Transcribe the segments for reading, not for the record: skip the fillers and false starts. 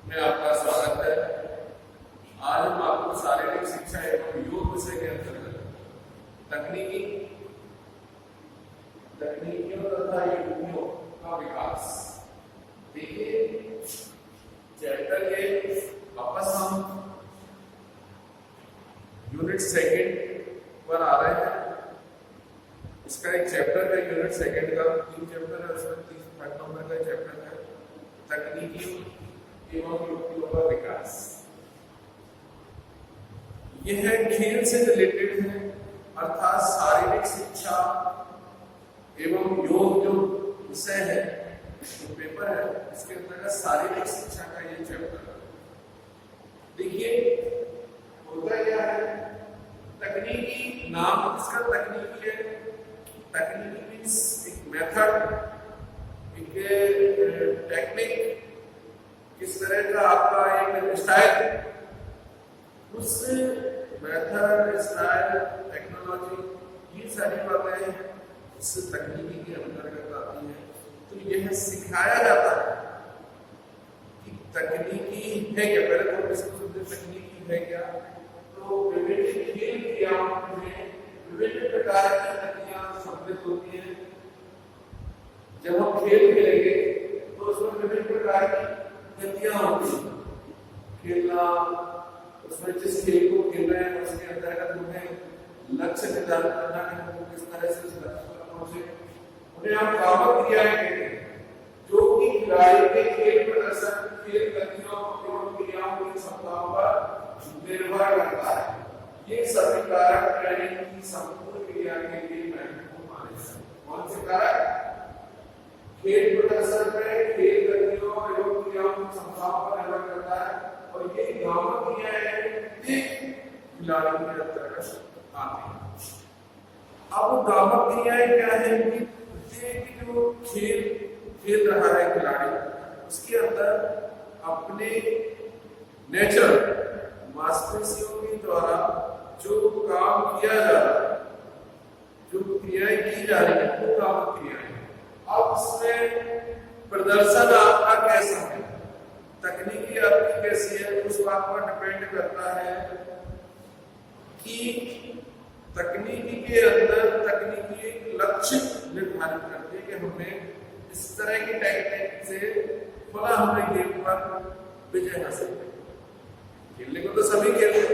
में आपका स्वागत है। आज हम आपको शारीरिक शिक्षा एवं योग विषय के अंतर्गत तकनीकियों तथा युक्तियों का विकास, देखिए चैप्टर के वापस हम यूनिट सेकंड पर आ रहे हैं। इसका एक चैप्टर है यूनिट सेकंड का, 3 चैप्टर है, उसमें 30 नंबर का चैप्टर है तकनीकी एवं युक्तियों का विकास। यह खेल से रिलेटेड है, अर्थात शारीरिक शिक्षा एवं योग जो विषय है, जो पेपर है, इसके अंतर्गत शारीरिक शिक्षा का ये चैप्टर है। देखिए होता क्या है, तकनीकी नाम इसका तकनीकी है। तकनीकी मीन्स एक मेथड, एक टेक्निक, किस तरह का आपका एक स्टाइल, उस मेथड, स्टाइल, टेक्नोलॉजी, ये सारी बातें इस तकनीकी के अंतर्गत आती हैं। तो यह सिखाया जाता है कि तकनीकी है क्या। पहले तो इसको समझे तकनीकी है क्या। तो विभिन्न खेल क्रियाओं में विभिन्न प्रकार की तकनीकियां सम्मिलित होती हैं। जब हम खेल खेलेंगे तो उसमें विभिन्न प्रकार की गतियां होती हैं। खेलना, उसमें जिस खेल को खेल रहे हैं उसके अंतर्गत उन्हें लक्ष्य निर्धारित करना है, हमको किस तरह से उस लक्ष्य पर पहुंचे, उन्हें हम कामक क्रियाएं कहते हैं, जो कि खिलाड़ी के खेल प्रदर्शन, खेल गतियों एवं क्रियाओं की क्षमताओं पर निर्भर करता है। ये सभी कारक ट्रेनिंग की संपूर्ण क्रिया के लिए महत्वपूर्ण माने जाते हैं। कौन से कारक? खेल प्रदर्शन पे, खेल गतियों एवं क्रियाओं की क्षमताओं पर निर्भर करता है, और ये कामक क्रियाएं खिलाड़ी के अंतर्गत आती हैं। अब कामक क्रियाएं क्या है कि प्रत्येक जो खेल रहा है खिलाड़ी, उसके अंदर अपने नेचर, मांसपेशियों के द्वारा जो काम किया जा रहा है, जो क्रियाएं की जा रही है, वो कामक क्रियाएं। अब उसमें प्रदर्शन आपका कैसा है, तकनीकी आपकी कैसी है, उस बात पर डिपेंड करता है कि तकनीकी के अंदर तकनीकी एक लक्ष्य निर्धारित करती है कि हमें इस तरह की टेक्निक से फला हमें गेम पर विजय हासिल करनी। खेलने को तो सभी खेलते हैं,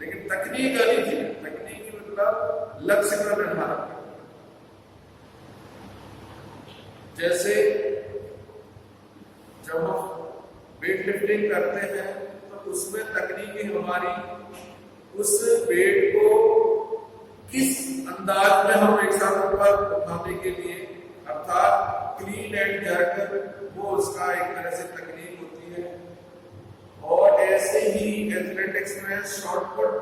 लेकिन तकनीक अलग है। तकनीकी मतलब लक्ष्य का निर्धारण। जैसे जब हम वेट लिफ्टिंग करते हैं तो उसमें तकनीकी हमारी उस वेट को किस अंदाज में हम एक साथ ऊपर उठाने के लिए, अर्थात क्लीन एंड जर्क, वो उसका एक तरह से तकनीक होती है। और ऐसे ही एथलेटिक्स में शॉटपुट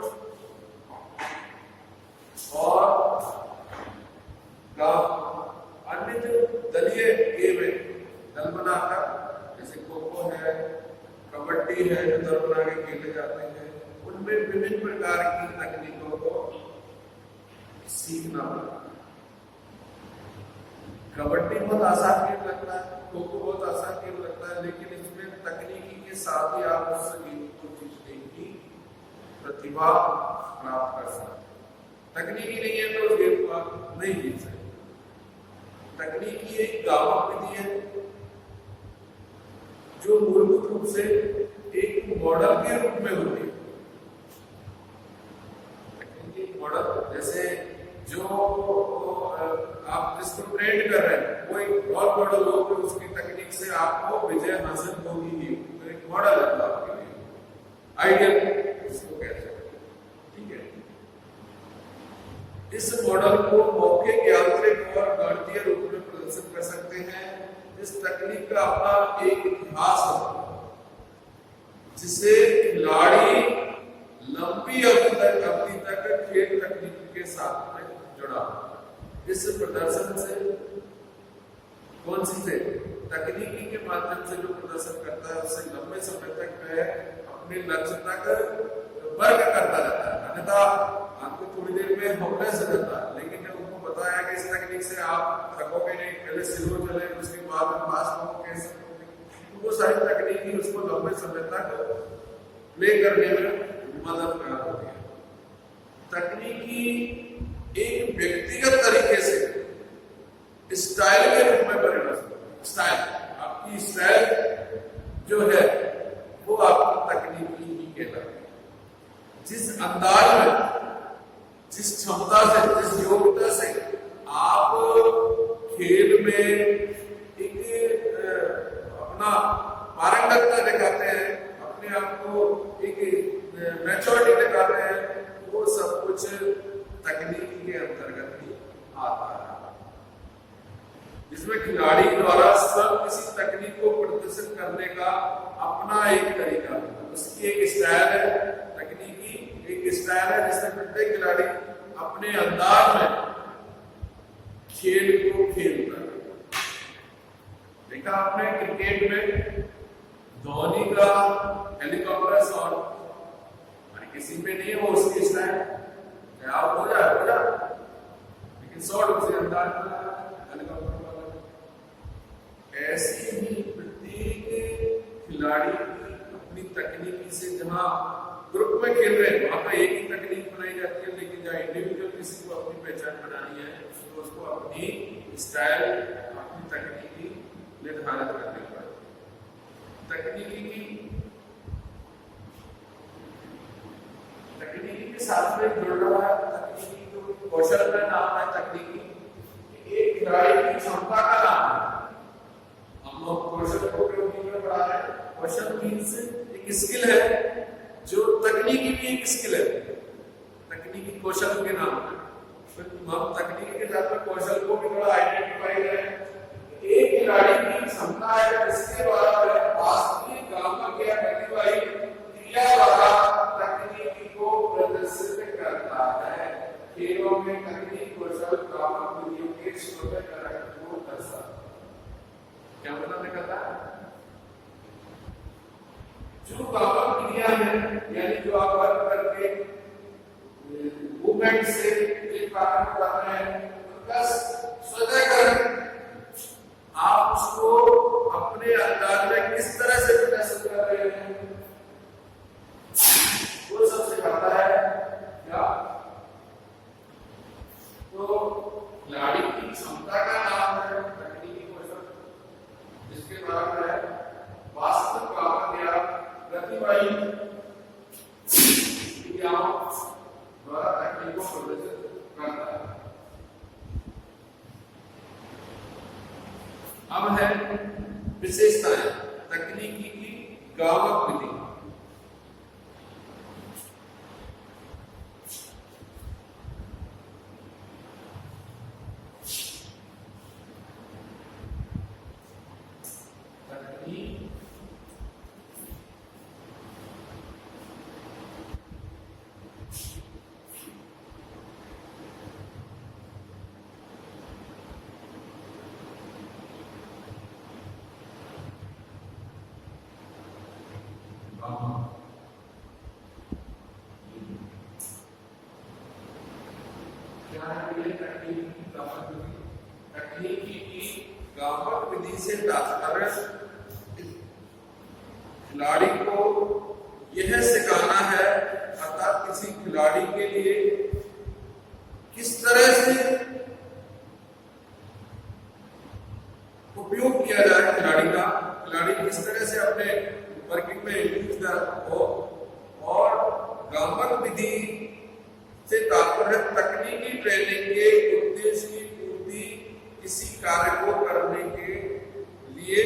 और अन्य जो दलीय गेम है, दल बनाकर, जैसे खो खो है, कबड्डी है, जो दल बना के खेले जाते हैं, उनमें विभिन्न प्रकार की तकनीकों को सीखना पड़ता है। कबड्डी बहुत आसान गेम लगता है, खो खो बहुत आसान गेम लगता है, लेकिन इसमें तकनीकी के साथ ही आप उस गेम को जीतने की प्रतिभा प्राप्त कर सकते हैं। तकनीकी नहीं है तो उस गेम को आप नहीं जीत सकते। तकनीकी एक गावक विधि है जो मूलभूत रूप से एक मॉडल के रूप में होती है। तकनीकी मॉडल, जैसे जो आप जिसको ट्रेंड कर रहे हैं वो एक और मॉडल हो, तो उसकी तकनीक से आपको विजय हासिल होगी ही। तो एक मॉडल है आपके लिए, आइडियल इसको कहते हैं, ठीक है। इस मॉडल को मौखिक, यांत्रिक और गणितीय रूप में प्रदर्शित कर सकते हैं। इस तकनीक का अपना एक इतिहास है, जिसे खिलाड़ी लंबी अवधि तक खेल तकनीक के साथ में जुड़ा। इस प्रदर्शन से कौन सी से तकनीकी के माध्यम से जो प्रदर्शन करता है, उससे लंबे समय तक वह अपने लक्ष्य तक वर्क करता रहता है। अन्यथा आपको थोड़ी देर में होने से रहता है, लेकिन उनको बताया कि इस तकनीक तकनीक से आप थकोगे नहीं, पहले स्लो चले उसके बाद में फास्ट हो कह सकोगे। तो वो सारी तकनीकी उसको लंबे समय तक प्ले करने में मदद करती है। तकनीकी एक व्यक्तिगत तरीके से स्टाइल के रूप में परिणत, स्टाइल आपकी स्टाइल जो है वो आपकी तकनीकी ही कहलाती है। जिस अंदाज में, जिस क्षमता से, जिस योग्यता से आप खेल में एक अपना पारंगतता दिखाते हैं, अपने आप को एक मैच्योरिटी दिखाते हैं, वो सब कुछ तकनीकी के अंतर्गत ही आता है। जिसमें खिलाड़ी द्वारा सब किसी तकनीक को प्रदर्शन करने का अपना एक तरीका है, उसकी एक स्टाइल है, तकनीकी एक स्टाइल है जिसमें प्रत्येक खिलाड़ी अपने अंदाज में खेल को खेलता है। देखा आपने क्रिकेट में धोनी का हेलीकॉप्टर शॉट, अरे किसी पे नहीं है वो उसकी स्टाइल, आउट हो जाए, लेकिन शॉट उसे अंदाज में हेलीकॉप्टर। ऐसी ही प्रत्येक खिलाड़ी अपनी तकनीकी से, जहां ग्रुप में खेल रहे हैं वहां पर एक ही तकनीक बनाई जाती है, लेकिन जहाँ इंडिविजुअल किसी को अपनी पहचान बनानी है तो उसको अपनी स्टाइल, अपनी तकनीकी निर्धारित करनी पड़ेगी। तकनीकी के साथ में जुड़ रहा है तकनीकी जो कौशल का नाम है, तकनीकी एक खिलाड़ी की क्षमता का नाम है। हम लोग कौशल को में पढ़ा रहे हैं। कौशल मीन्स एक स्किल है, जो तकनीकी भी एक स्किल है, तकनीकी कौशल के नाम है। हम तकनीकी के साथ में कौशल को भी थोड़ा आइडेंटिफाई करें। एक खिलाड़ी की क्षमता है जिसके द्वारा वास्तविक काम या प्रतिभागी क्रिया द्वारा तकनीकी को प्रदर्शित करता है। खेलों में तकनीक कौशल काम विधियों के स्वतंत्र को दर्शाता है। क्या मतलब निकलता है? जो काम क्रिया है, यानी जो आप वर्क करके मूवमेंट से एक कार्य करते हैं, उनका स्वतः करें, आप उसको अपने अंदाज में किस तरह से प्रदर्शित कर रहे हैं वो सब सिखाता है। क्या? तो खिलाड़ी की क्षमता का नाम है तकनीकी कौशल, जिसके द्वारा है वास्तविक काम या प्रतिभागी क्रियाओं द्वारा तकनीक को प्रदर्शित करता है। अब है विशेषताएं तकनीकी की गावक विधि। तकनीकी की गावक विधि से तात्पर्य खिलाड़ी को यह सिखाना है, अर्थात किसी खिलाड़ी के लिए किस तरह से उपयोग किया जाए खिलाड़ी का, खिलाड़ी किस तरह से अपने वर्किंग में यूज हो। और गावक विधि से तात्पर्य तकनीकी ट्रेनिंग के उद्देश्य की पूर्ति किसी कार्य को करने के लिए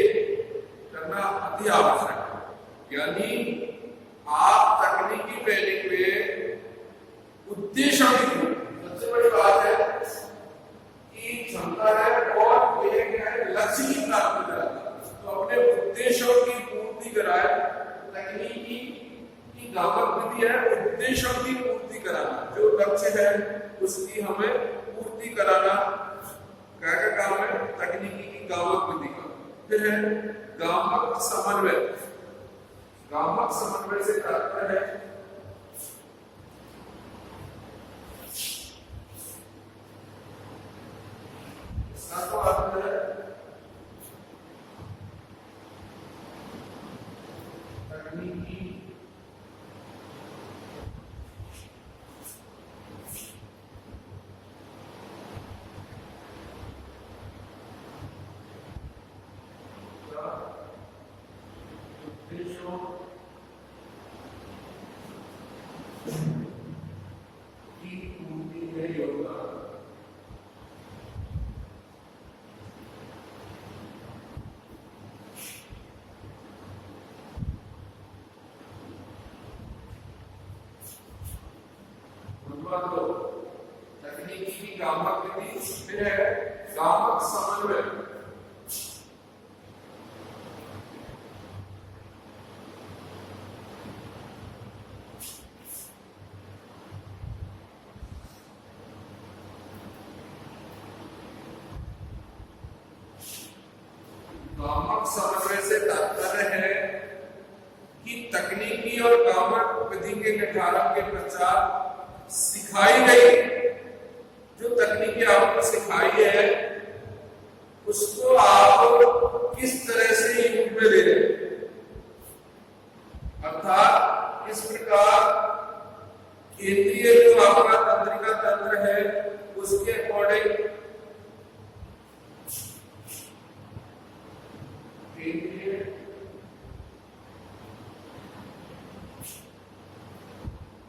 करना अति आवश्यक है। यानी आप तकनीकी ट्रेनिंग में उद्देश्य की सबसे बड़ी बात है कि क्षमता है और यह क्या है, लक्ष्य की प्राप्ति कराना, तो अपने उद्देश्यों की पूर्ति कराए। तकनीकी की गावक विधि है उद्देश्यों की पूर्ति कराना, जो लक्ष्य है उसकी हमें पूर्ति कराना क्या काम है तकनीकी की गावक विधि का। फिर है गावक समन्वय। गावक समन्वय से तात्पर्य है नंबर 2 तकनीकी की गामक विधि। फिर है गामक समन्वय। गामक समन्वय से तात्पर्य है कि तकनीकी और गामक विधि के निर्धारण के पश्चात सिखाई गई जो तकनीकी आपको सिखाई है उसको आप किस तरह से यूज में ले रहे हैं, अर्थात इस प्रकार केंद्रीय जो आपका तंत्रिका तंत्र है उसके अकॉर्डिंग केंद्रीय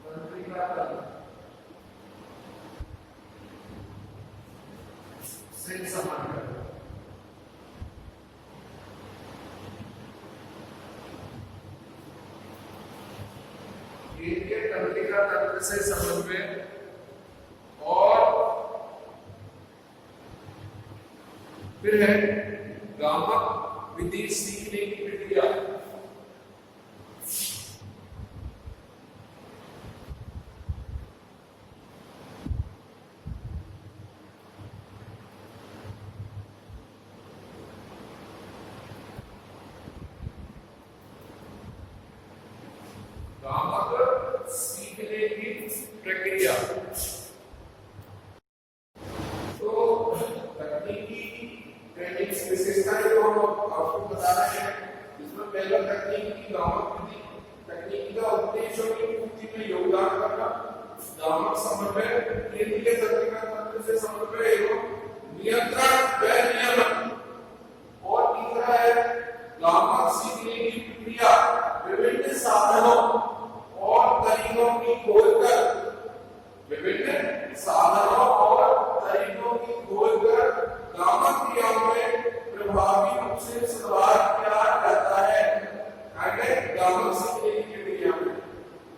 तंत्रिका तंत्र से समन्वय। केंद्रीय तंत्रिका तंत्र से समन्वय और फिर है गामक विधि सीखने की प्रक्रिया। गामक सीखने की प्रक्रिया तो तकनीकी ट्रेनिंग विशेषताएं जो हम आपको बता रहे हैं इसमें पहला तकनीकी गामक विधि। तकनीकी का उद्देश्य की पूर्ति में योगदान करना, गामक समन्वय, केंद्रीय तंत्रिका तंत्र से समन्वय एवं नियंत्रण व नियमन। और तीसरा है गामक सीखने की प्रक्रिया विभिन्न साधनों और तरीकों की खोज कर विभिन्न साधनों और तरीकों की खोज कर गामक क्रियाओं में प्रभावी रूप से सुधार किया जाता है आगे गामक सीखने की प्रक्रिया में।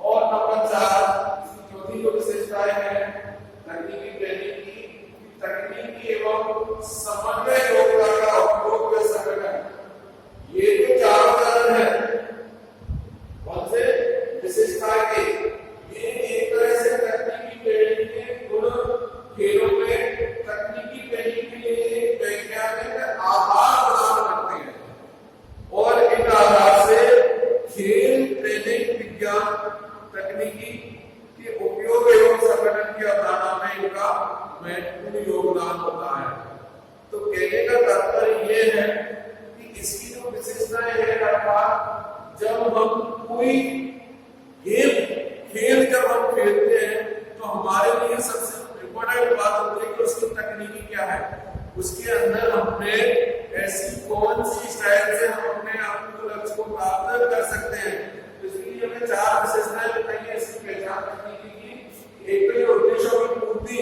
और नंबर 4 चौथी जो विशेषताएं हैं तकनीकी ट्रेनिंग की, तकनीकी एवं समन्वय योग्यता का उपयोग व संगठन। ये जो चारों चरण है कौन से विशेषताएं के ये एक तरह से तकनीकी ट्रेनिंग के गुण खेलों में तकनीकी ट्रेनिंग के लिए एक वैज्ञानिक आधार प्रदान करते हैं और इन आधार से खेल ट्रेनिंग विज्ञान तकनीकी के उपयोग एवं संगठन की अवधारणा में इनका महत्वपूर्ण योगदान होता है। तो कहने का तात्पर्य यह है कि इसकी जो विशेषताएं है अर्थात जब हम कोई खेल जब हम खेलते हैं तो हमारे लिए सबसे इम्पोर्टेंट बात होती है कि उसकी तकनीकी क्या है, उसके अंदर हमने ऐसी कौन सी स्टाइल से हम अपने आप को लक्ष्य को प्राप्त कर सकते हैं। इसलिए हमें 4 विशेषताएं बताई है इसकी पहचान तकनीकी की। एक तो ये उद्देश्यों की पूर्ति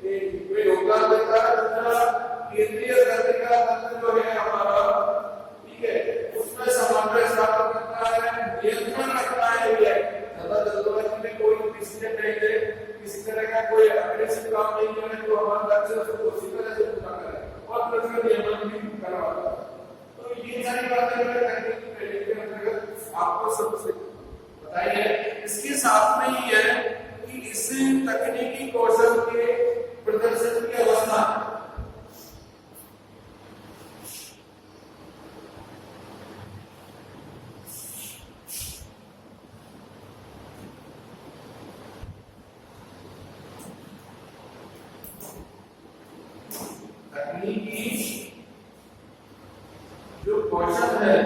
में योगदान देता है, दूसरा केंद्रीय तंत्रिका तंत्र जो है हमारा ठीक है उसमें समन्वय स्थापित करता है, नियंत्रण रखता है। ज्यादा जल्दबाजी में कोई डिसीजन नहीं ले, किसी तरह का कोई अग्रेसिव काम नहीं करे तो हमारा लक्ष्य उसको उसी तरह से पूरा करे और फिर उसका नियमन भी करवाता है। तो ये सारी बातें मैंने तकनीकी ट्रेनिंग के अंतर्गत आपको सबसे बताई है। इसके साथ में ही है कि इस तकनीकी कौशल के प्रदर्शन की अवस्था तकनीकी जो कौशल है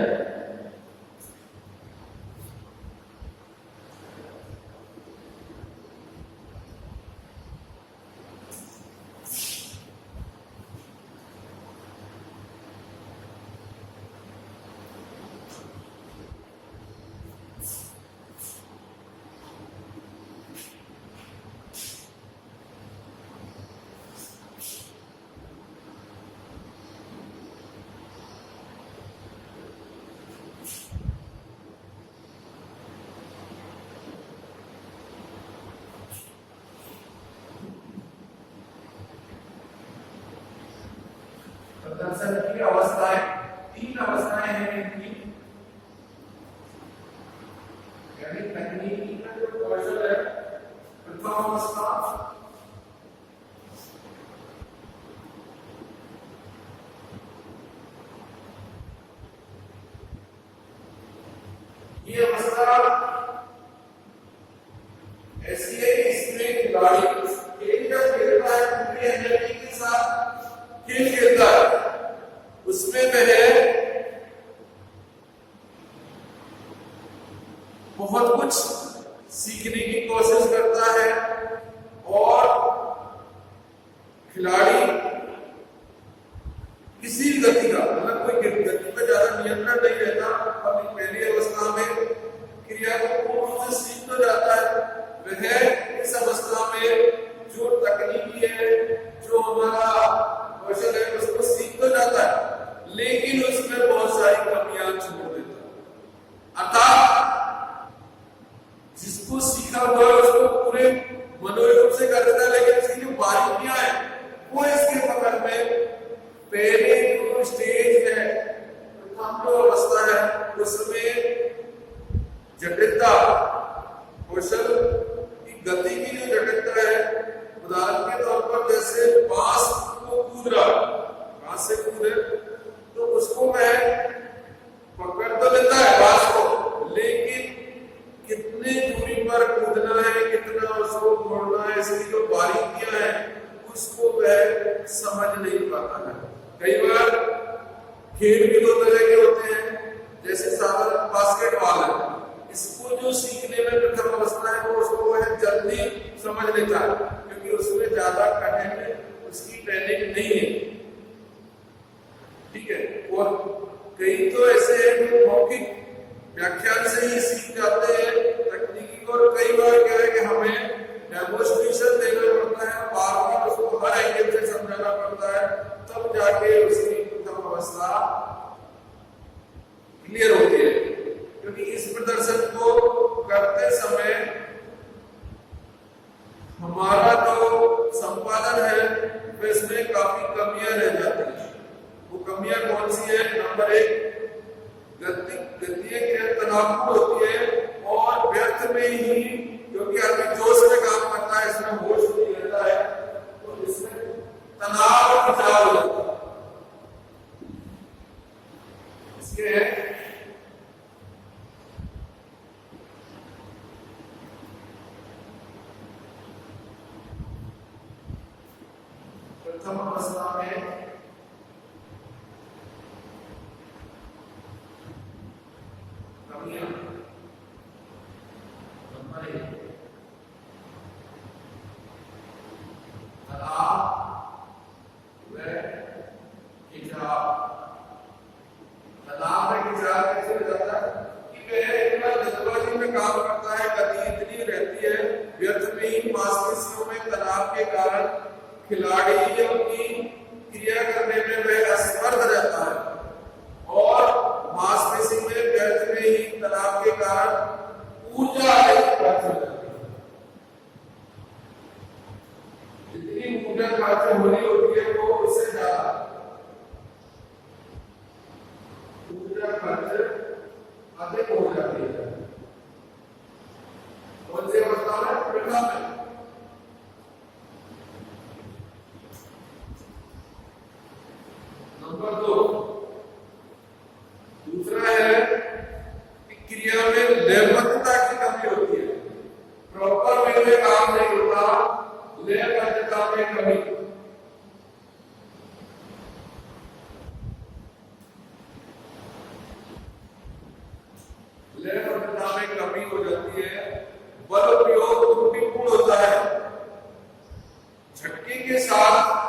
प्रदर्शन की अवस्थाएं, 3 अवस्थाएं हैं इनकी, यानी तकनीकी का जो कौशल है, प्रथम अवस्था, ये अवस्था ऐसी है कि इसमें खिलाड़ी खेल जब खेलता है पूरी एनर्जी के साथ खेल खेलता है, उसमें वह बहुत कुछ सीखने की कोशिश करता है और खिलाड़ी किसी भी गति का, मतलब कोई गति पर ज्यादा नियंत्रण नहीं रहता। अपनी पहली अवस्था में क्रिया को पूर्ण रूप से सीख तो जाता है, वह इस अवस्था में जो तकनीकी है, जो हमारा कौशल है, उसको सीख तो जाता है, लेकिन उसमें बहुत सारी कमियां छोड़ देता है। अर्थात जिसको सीखा हुआ है उसको पूरे मनोयोग से कर देता है, लेकिन इसकी जो बारीकियां हैं वो इसके पकड़ में, पहले जो स्टेज है, प्रथम जो अवस्था है, उसमें जटिलता, कौशल की गति की जो जटिलता है, उदाहरण के तौर पर जैसे बांस को कूद रहा, बांस से कूदे तो उसको मैं पकड़ तो लेता है बांस को, लेकिन कितने दूरी पर कूदना है, कितना उसको मोड़ना है, इसकी जो बारीकियां हैं उसको वह समझ नहीं पाता है। कई बार खेल भी 2 तरह के होते हैं, जैसे साधारण बास्केटबॉल है, इसको जो सीखने में प्रथम अवस्था है वो उसको वह जल्दी समझ लेता है, क्योंकि उसमें ज्यादा कठिन उसकी ट्रेनिंग नहीं है, ठीक है। और कई तो ऐसे हैं जो मौखिक व्याख्यान से ही सीख जाते हैं तकनीकी को, और कई बार क्या है कि हमें डेमोन्स्ट्रेशन देना पड़ता है, बार बार उसको हर एंगल से समझाना पड़ता है, तब जाके उसकी प्रथम अवस्था क्लियर होती है। क्योंकि इस प्रदर्शन को करते समय हमारा जो संपादन है वह इसमें काफी कमियां रह जाती है। वो कमियां कौन सी है? नंबर 1, गति तनावपूर्ण होती है और व्यर्थ में ही, क्योंकि आदमी जोश में काम करता है, इसमें होश नहीं रहता है, तो इसमें तनाव और खिंचाव हो जाता है। इसके प्रथम अवस्था में कमियां, नंबर 1, तनाव व खिंचाव। तनाव में खिंचाव कैसे हो जाता है कि वह इतना जल्दबाजी में काम करता है, गति इतनी रहती है, व्यर्थ में ही मांसपेशियों में तनाव के कारण खिलाड़ियों की क्रिया करने में वह असमर्थ रहता है, और मांसपेशी में व्यर्थ में ही तनाव के कारण ऊर्जा खर्च हो जाती है। जितनी ऊर्जा खर्च होनी होती है वो उससे ज्यादा ऊर्जा खर्च अधिक हो जाती है। कौन सी अवस्था में? प्रथम में। नंबर 2, दूसरा है कि क्रिया में लयबद्धता की कमी होती है, प्रॉपर वे में काम नहीं होता, लयबद्धता में कमी। लयबद्धता में कमी हो जाती है, बल उपयोग त्रुटिपूर्ण होता है, झटके के साथ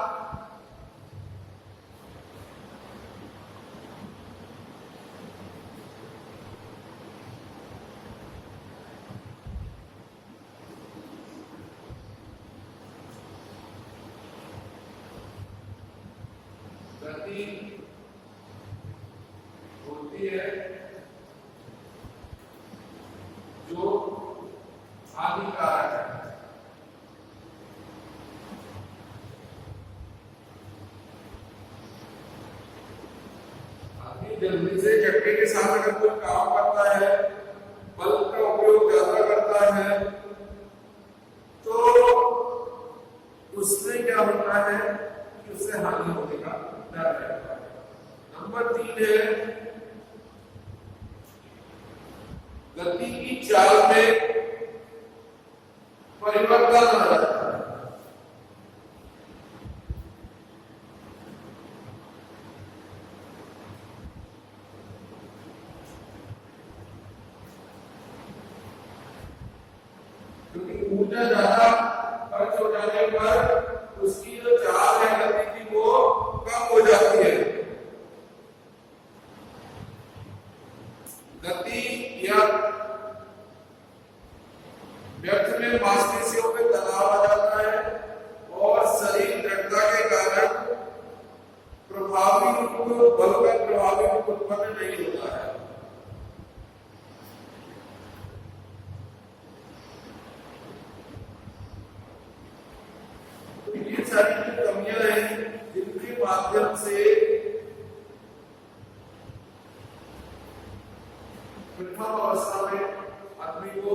गति होती है जो हानिकारक है। जल्दी से झटके के साथ अगर कोई काम करता है, बल का उपयोग ज्यादा करता है, तो उसमें क्या होता है कि उससे हानि होने का डर रहता है। नंबर 3 है गति की चाल में परिवर्तन आ जाता है। क्योंकि ऊर्जा ज्यादा खर्च हो जाने पर उसकी जो चाल है गति की वो कम हो जाती है। गति या व्यर्थ में मांसपेशियों में तनाव आ जाता है और शरीर दृढ़ता के कारण प्रभावी रूप बल का प्रभावी रूप उत्पन्न नहीं होता है। ये सारी जो कमियां हैं जिनके माध्यम से प्रथम अवस्था में आदमी को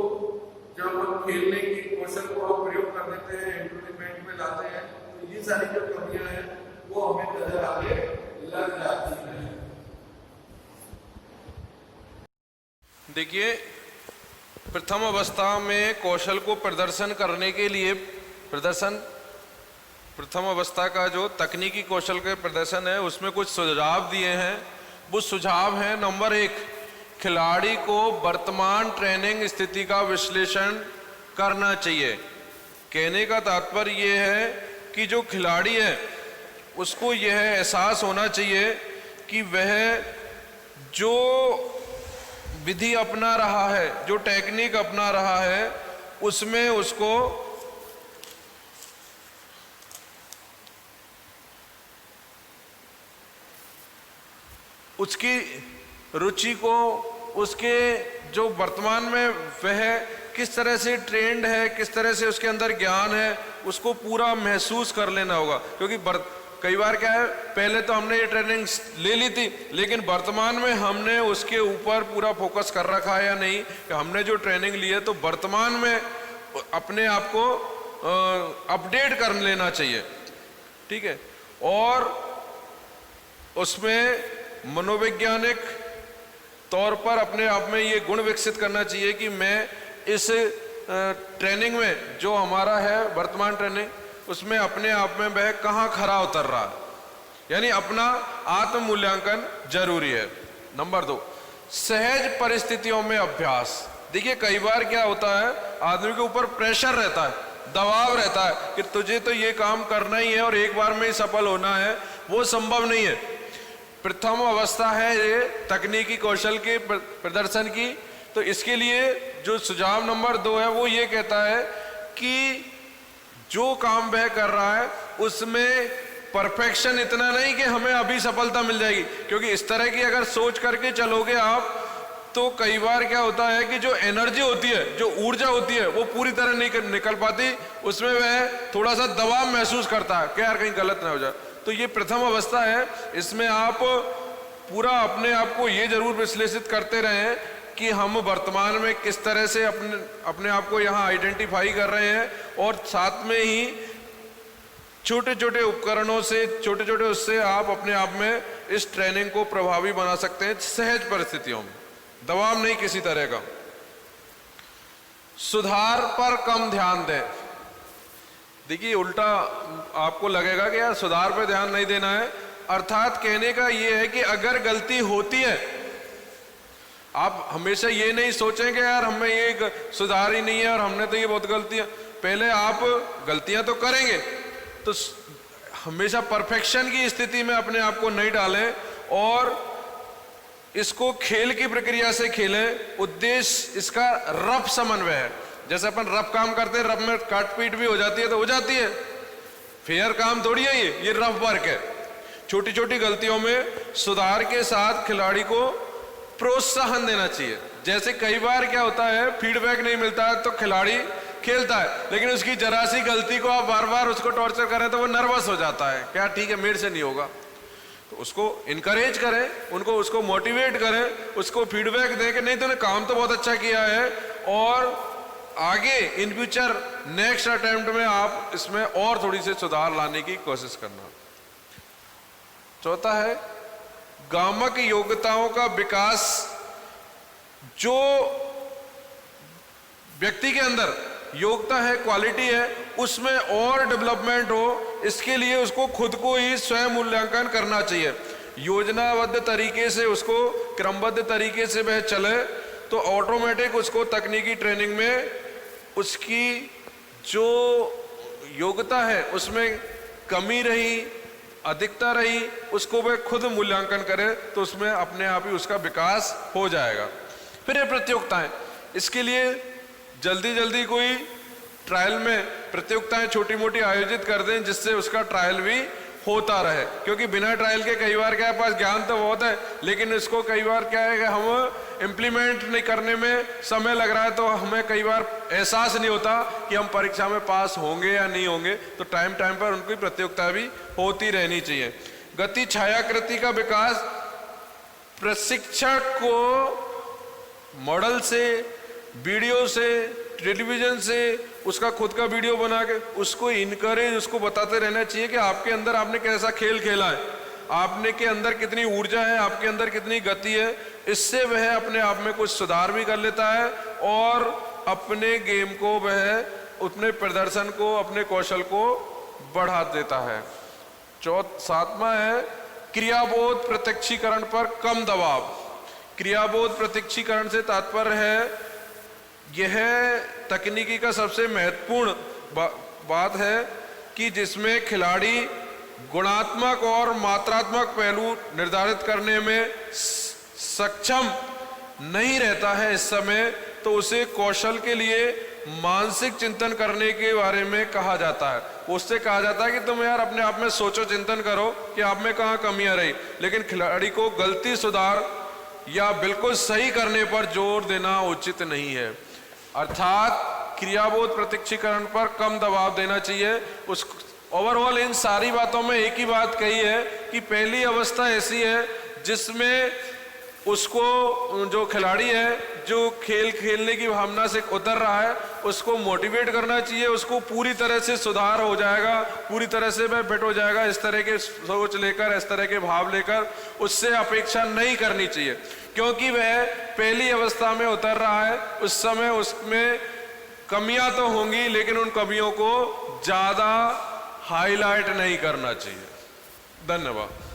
जब हम खेलने की कौशल को हम प्रयोग कर देते हैं, इम्प्लीमेंट में लाते हैं, तो ये सारी जो कमियां हैं वो हमें नजर आगे लग जाती हैं। देखिए, प्रथम अवस्था में कौशल को प्रदर्शन करने के लिए प्रथम अवस्था का जो तकनीकी कौशल के प्रदर्शन है उसमें कुछ सुझाव दिए हैं। वो सुझाव है, नंबर 1, खिलाड़ी को वर्तमान ट्रेनिंग स्थिति का विश्लेषण करना चाहिए। कहने का तात्पर्य यह है कि जो खिलाड़ी है उसको यह एहसास होना चाहिए कि वह जो विधि अपना रहा है, जो टेक्निक अपना रहा है, उसमें उसको उसकी रुचि को, उसके जो वर्तमान में वह किस तरह से ट्रेंड है, किस तरह से उसके अंदर ज्ञान है, उसको पूरा महसूस कर लेना होगा। क्योंकि कई बार क्या है, पहले तो हमने ये ट्रेनिंग ले ली थी, लेकिन वर्तमान में हमने उसके ऊपर पूरा फोकस कर रखा है या नहीं, कि हमने जो ट्रेनिंग ली है तो वर्तमान में अपने आप को अपडेट कर लेना चाहिए। ठीक है, और उसमें मनोवैज्ञानिक तौर पर अपने आप में ये गुण विकसित करना चाहिए कि मैं इस ट्रेनिंग में जो हमारा है वर्तमान ट्रेनिंग, उसमें अपने आप में वह कहाँ खरा उतर रहा है, यानी अपना आत्म मूल्यांकन जरूरी है। नंबर 2, सहज परिस्थितियों में अभ्यास। देखिए, कई बार क्या होता है, आदमी के ऊपर प्रेशर रहता है, दबाव रहता है कि तुझे तो ये काम करना ही है और एक बार में ही सफल होना है, वो संभव नहीं है। प्रथम अवस्था है ये तकनीकी कौशल के प्रदर्शन की, तो इसके लिए जो सुझाव नंबर 2 है वो ये कहता है कि जो काम वह कर रहा है उसमें परफेक्शन इतना नहीं कि हमें अभी सफलता मिल जाएगी, क्योंकि इस तरह की अगर सोच करके चलोगे आप तो कई बार क्या होता है कि जो एनर्जी होती है, जो ऊर्जा होती है, वो पूरी तरह नहीं निकल पाती, उसमें वह थोड़ा सा दबाव महसूस करता है कि यार कहीं गलत ना हो जाए। तो ये प्रथम अवस्था है, इसमें आप पूरा अपने आप को ये जरूर विश्लेषित करते रहें कि हम वर्तमान में किस तरह से अपने आप को यहाँ आइडेंटिफाई कर रहे हैं, और साथ में ही छोटे छोटे उपकरणों से, छोटे छोटे उससे आप अपने आप में इस ट्रेनिंग को प्रभावी बना सकते हैं, सहज परिस्थितियों में, दबाव नहीं किसी तरह का। सुधार पर कम ध्यान दें। देखिए, उल्टा आपको लगेगा कि यार सुधार पर ध्यान नहीं देना है, अर्थात कहने का ये है कि अगर गलती होती है, आप हमेशा ये नहीं सोचें कि यार हमें ये सुधार ही नहीं है और हमने तो ये बहुत गलतियां, पहले आप गलतियां तो करेंगे, तो हमेशा परफेक्शन की स्थिति में अपने आप को नहीं डालें और इसको खेल की प्रक्रिया से खेलें। उद्देश्य इसका रफ समन्वय है। जैसे अपन रफ काम करते हैं, रफ में काट पीट भी हो जाती है तो हो जाती है, फेयर काम थोड़ी है ये रफ वर्क है। छोटी छोटी गलतियों में सुधार के साथ खिलाड़ी को प्रोत्साहन देना चाहिए। जैसे कई बार क्या होता है, फीडबैक नहीं मिलता है तो खिलाड़ी खेलता है, लेकिन उसकी जरा सी गलती को आप बार बार उसको टॉर्चर करें तो वो नर्वस हो जाता है, क्या ठीक है मेरे से नहीं होगा। तो उसको इनकरेज करें, उनको उसको मोटिवेट करें, उसको फीडबैक दें कि नहीं तूने काम तो बहुत अच्छा किया है और आगे इन फ्यूचर नेक्स्ट अटेम्प्ट में आप इसमें और थोड़ी सी सुधार लाने की कोशिश करना। चौथा है गामक योग्यताओं का विकास। जो व्यक्ति के अंदर योग्यता है, क्वालिटी है, उसमें और डेवलपमेंट हो, इसके लिए उसको खुद को ही स्वयं मूल्यांकन करना चाहिए। योजनाबद्ध तरीके से उसको क्रमबद्ध तरीके से वह चले तो ऑटोमेटिक उसको तकनीकी ट्रेनिंग में उसकी जो योग्यता है उसमें कमी रही, अधिकता रही, उसको वह खुद मूल्यांकन करे तो उसमें अपने आप ही उसका विकास हो जाएगा। फिर ये प्रतियोगिताएं, इसके लिए जल्दी जल्दी कोई ट्रायल में प्रतियोगिताएं छोटी मोटी आयोजित कर दें जिससे उसका ट्रायल भी होता रहे, क्योंकि बिना ट्रायल के कई बार क्या पास ज्ञान तो बहुत है लेकिन इसको कई बार क्या है कि हम इम्प्लीमेंट नहीं करने में समय लग रहा है तो हमें कई बार एहसास नहीं होता कि हम परीक्षा में पास होंगे या नहीं होंगे। तो टाइम टाइम पर उनकी प्रतियोगिता भी होती रहनी चाहिए। गति छायाकृति का विकास, प्रशिक्षक को मॉडल से, वीडियो से, टेलीविजन से उसका खुद का वीडियो बना के उसको इनकरेज, उसको बताते रहना चाहिए कि आपके अंदर आपने कैसा खेल खेला है, आपने के अंदर कितनी ऊर्जा है, आपके अंदर कितनी गति है। इससे वह अपने आप में कुछ सुधार भी कर लेता है और अपने गेम को वह अपने प्रदर्शन को, अपने कौशल को बढ़ा देता है। सातवां है क्रियाबोध प्रत्यक्षीकरण पर कम दबाव। क्रियाबोध प्रत्यक्षीकरण से तात्पर्य है यह तकनीकी का सबसे महत्वपूर्ण बात है कि जिसमें खिलाड़ी गुणात्मक और मात्रात्मक पहलू निर्धारित करने में सक्षम नहीं रहता है इस समय, तो उसे कौशल के लिए मानसिक चिंतन करने के बारे में कहा जाता है। उससे कहा जाता है कि तुम यार अपने आप में सोचो, चिंतन करो कि आप में कहाँ कमियां रही। लेकिन खिलाड़ी को गलती सुधार या बिल्कुल सही करने पर जोर देना उचित नहीं है। अर्थात क्रियाबोध प्रत्यक्षीकरण पर कम दबाव देना चाहिए। उस ओवरऑल इन सारी बातों में एक ही बात कही है कि पहली अवस्था ऐसी है जिसमें उसको, जो खिलाड़ी है जो खेल खेलने की भावना से उतर रहा है, उसको मोटिवेट करना चाहिए, उसको पूरी तरह से सुधार हो जाएगा, पूरी तरह से वह फिट हो जाएगा। इस तरह के सोच लेकर, इस तरह के भाव लेकर उससे अपेक्षा नहीं करनी चाहिए, क्योंकि वह पहली अवस्था में उतर रहा है। उस समय उसमें कमियां तो होंगी लेकिन उन कमियों को ज्यादा हाईलाइट नहीं करना चाहिए। धन्यवाद।